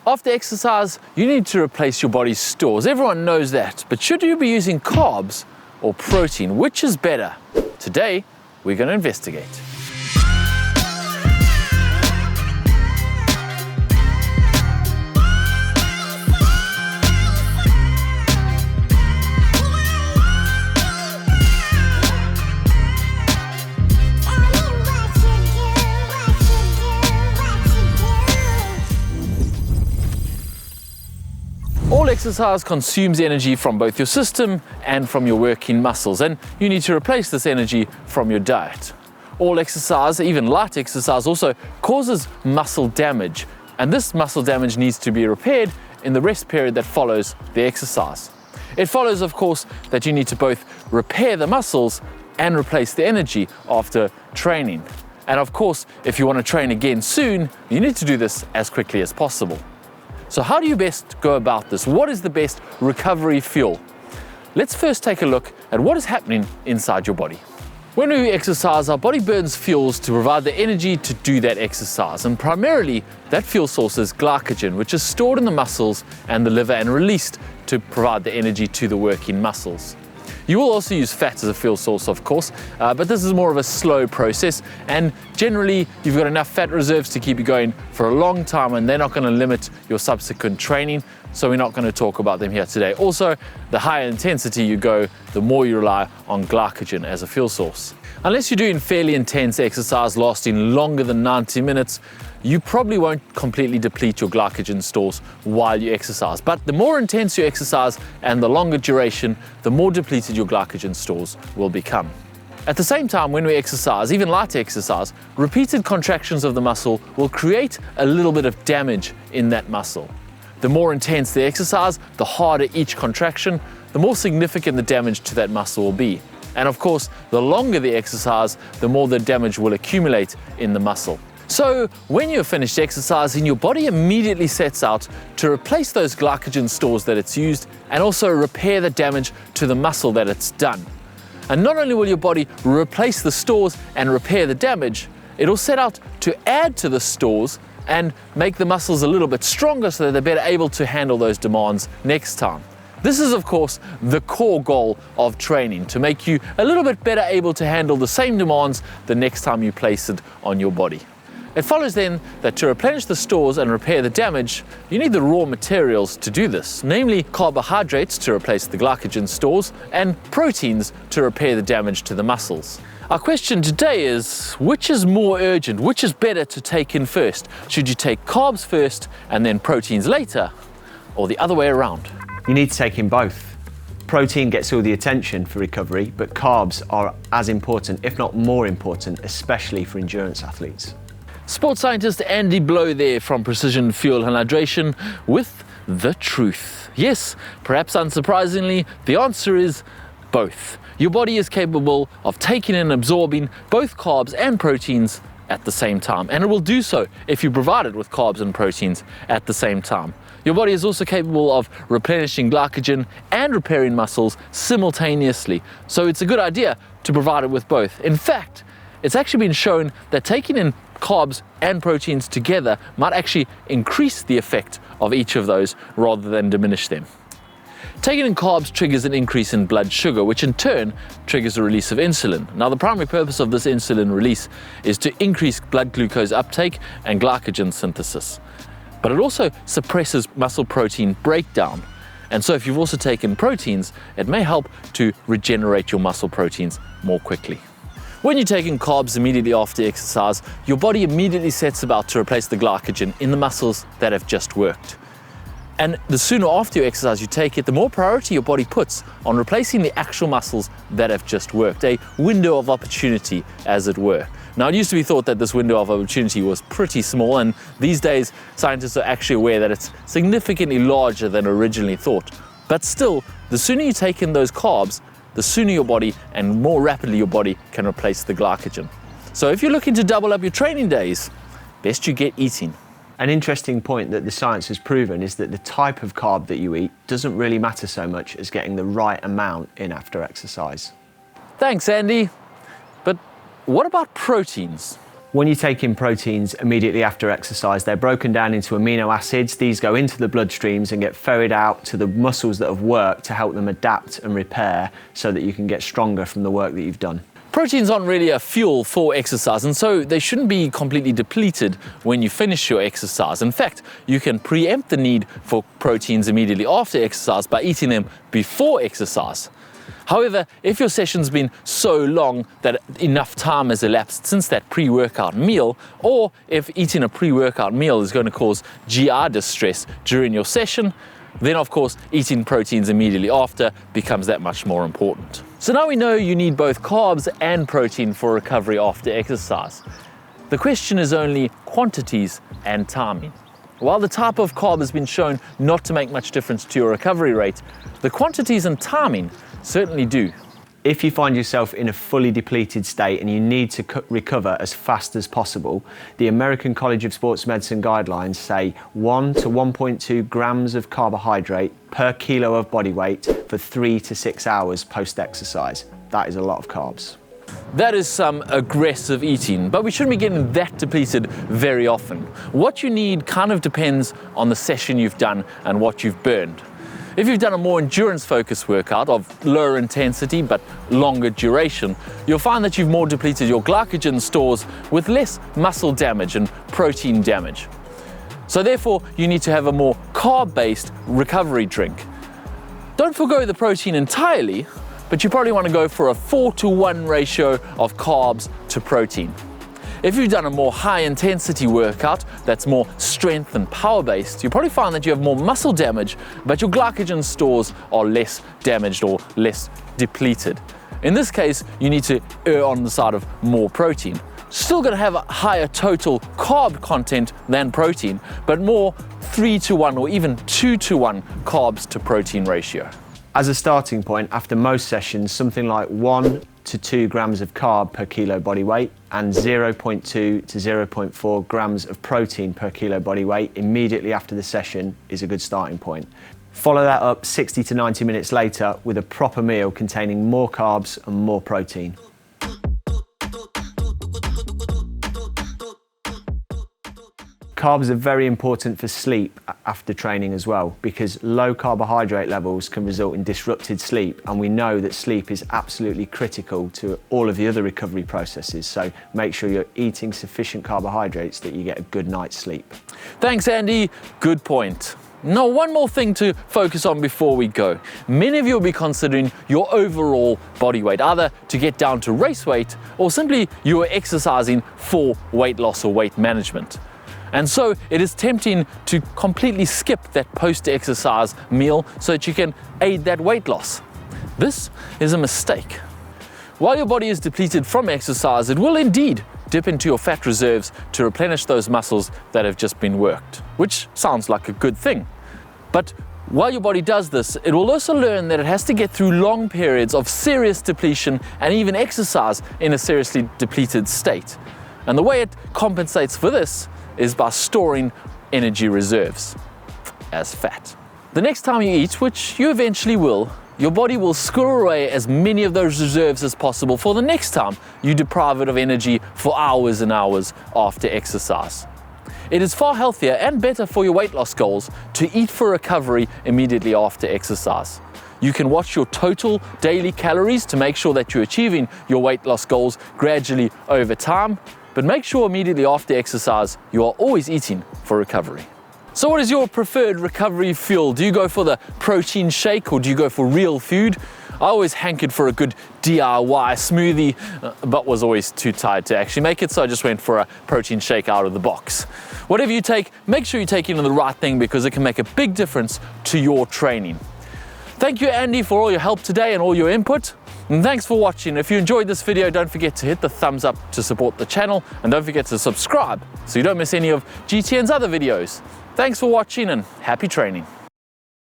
After exercise, you need to replace your body's stores. Everyone knows that. But should you be using carbs or protein? Which is better? Today, we're going to investigate. All exercise consumes energy from both your system and from your working muscles, and you need to replace this energy from your diet. All exercise, even light exercise, also causes muscle damage, and this muscle damage needs to be repaired in the rest period that follows the exercise. It follows, of course, that you need to both repair the muscles and replace the energy after training. And of course, if you want to train again soon, you need to do this as quickly as possible. So how do you best go about this? What is the best recovery fuel? Let's first take a look at what is happening inside your body. When we exercise, our body burns fuels to provide the energy to do that exercise. And primarily, that fuel source is glycogen, which is stored in the muscles and the liver and released to provide the energy to the working muscles. You will also use fat as a fuel source, of course, but this is more of a slow process, and generally you've got enough fat reserves to keep you going for a long time, and they're not going to limit your subsequent training, so we're not going to talk about them here today. Also, the higher intensity you go, the more you rely on glycogen as a fuel source. Unless you're doing fairly intense exercise lasting longer than 90 minutes, you probably won't completely deplete your glycogen stores while you exercise. But the more intense you exercise and the longer duration, the more depleted your glycogen stores will become. At the same time, when we exercise, even light exercise, repeated contractions of the muscle will create a little bit of damage in that muscle. The more intense the exercise, the harder each contraction, the more significant the damage to that muscle will be. And of course, the longer the exercise, the more the damage will accumulate in the muscle. So when you're finished exercising, your body immediately sets out to replace those glycogen stores that it's used and also repair the damage to the muscle that it's done. And not only will your body replace the stores and repair the damage, it'll set out to add to the stores and make the muscles a little bit stronger so that they're better able to handle those demands next time. This is, of course, the core goal of training, to make you a little bit better able to handle the same demands the next time you place it on your body. It follows then that to replenish the stores and repair the damage, you need the raw materials to do this, namely carbohydrates to replace the glycogen stores and proteins to repair the damage to the muscles. Our question today is, which is more urgent? Which is better to take in first? Should you take carbs first and then proteins later, or the other way around? You need to take in both. Protein gets all the attention for recovery, but carbs are as important, if not more important, especially for endurance athletes. Sports scientist Andy Blow there from Precision Fuel and Hydration with the truth. Yes, perhaps unsurprisingly, the answer is both. Your body is capable of taking and absorbing both carbs and proteins at the same time, and it will do so if you provide it with carbs and proteins at the same time. Your body is also capable of replenishing glycogen and repairing muscles simultaneously, so it's a good idea to provide it with both. In fact, it's actually been shown that taking in carbs and proteins together might actually increase the effect of each of those rather than diminish them. Taking in carbs triggers an increase in blood sugar, which in turn triggers the release of insulin. Now, the primary purpose of this insulin release is to increase blood glucose uptake and glycogen synthesis. But it also suppresses muscle protein breakdown. And so if you've also taken proteins, it may help to regenerate your muscle proteins more quickly. When you're taking carbs immediately after exercise, your body immediately sets about to replace the glycogen in the muscles that have just worked. And the sooner after you exercise you take it, the more priority your body puts on replacing the actual muscles that have just worked, a window of opportunity, as it were. Now, it used to be thought that this window of opportunity was pretty small, and these days scientists are actually aware that it's significantly larger than originally thought. But still, the sooner you take in those carbs, the sooner your body and more rapidly your body can replace the glycogen. So if you're looking to double up your training days, best you get eating. An interesting point that the science has proven is that the type of carb that you eat doesn't really matter so much as getting the right amount in after exercise. Thanks, Andy. But what about proteins? When you take in proteins immediately after exercise, they're broken down into amino acids. These go into the bloodstreams and get ferried out to the muscles that have worked to help them adapt and repair so that you can get stronger from the work that you've done. Proteins aren't really a fuel for exercise, and so they shouldn't be completely depleted when you finish your exercise. In fact, you can preempt the need for proteins immediately after exercise by eating them before exercise. However, if your session's been so long that enough time has elapsed since that pre-workout meal, or if eating a pre-workout meal is going to cause GI distress during your session, then of course eating proteins immediately after becomes that much more important. So now we know you need both carbs and protein for recovery after exercise. The question is only quantities and timing. While the type of carb has been shown not to make much difference to your recovery rate, the quantities and timing certainly do. If you find yourself in a fully depleted state and you need to recover as fast as possible, the American College of Sports Medicine guidelines say 1 to 1.2 grams of carbohydrate per kilo of body weight for 3 to 6 hours post-exercise. That is a lot of carbs. That is some aggressive eating, but we shouldn't be getting that depleted very often. What you need kind of depends on the session you've done and what you've burned. If you've done a more endurance-focused workout of lower intensity but longer duration, you'll find that you've more depleted your glycogen stores with less muscle damage and protein damage. So therefore, you need to have a more carb-based recovery drink. Don't forgo the protein entirely, but you probably want to go for a 4-to-1 ratio of carbs to protein. If you've done a more high intensity workout that's more strength and power based, you'll probably find that you have more muscle damage, but your glycogen stores are less damaged or less depleted. In this case, you need to err on the side of more protein. Still going to have a higher total carb content than protein, but more 3-to-1 or even 2-to-1 carbs to protein ratio. As a starting point, after most sessions, something like 1 to 2 grams of carb per kilo body weight and 0.2 to 0.4 grams of protein per kilo body weight immediately after the session is a good starting point. Follow that up 60 to 90 minutes later with a proper meal containing more carbs and more protein. Carbs are very important for sleep after training as well, because low carbohydrate levels can result in disrupted sleep, and we know that sleep is absolutely critical to all of the other recovery processes, so make sure you're eating sufficient carbohydrates that you get a good night's sleep. Thanks, Andy. Good point. Now, one more thing to focus on before we go. Many of you will be considering your overall body weight, either to get down to race weight or simply you are exercising for weight loss or weight management. And so it is tempting to completely skip that post-exercise meal so that you can aid that weight loss. This is a mistake. While your body is depleted from exercise, it will indeed dip into your fat reserves to replenish those muscles that have just been worked, which sounds like a good thing. But while your body does this, it will also learn that it has to get through long periods of serious depletion and even exercise in a seriously depleted state. And the way it compensates for this is by storing energy reserves as fat. The next time you eat, which you eventually will, your body will squirrel away as many of those reserves as possible for the next time you deprive it of energy for hours and hours after exercise. It is far healthier and better for your weight loss goals to eat for recovery immediately after exercise. You can watch your total daily calories to make sure that you're achieving your weight loss goals gradually over time, but make sure immediately after exercise you are always eating for recovery. So what is your preferred recovery fuel? Do you go for the protein shake or do you go for real food? I always hankered for a good DIY smoothie, but was always too tired to actually make it, so I just went for a protein shake out of the box. Whatever you take, make sure you're taking the right thing because it can make a big difference to your training. Thank you, Andy, for all your help today and all your input. And thanks for watching. If you enjoyed this video, don't forget to hit the thumbs up to support the channel, and don't forget to subscribe so you don't miss any of GTN's other videos. Thanks for watching and happy training.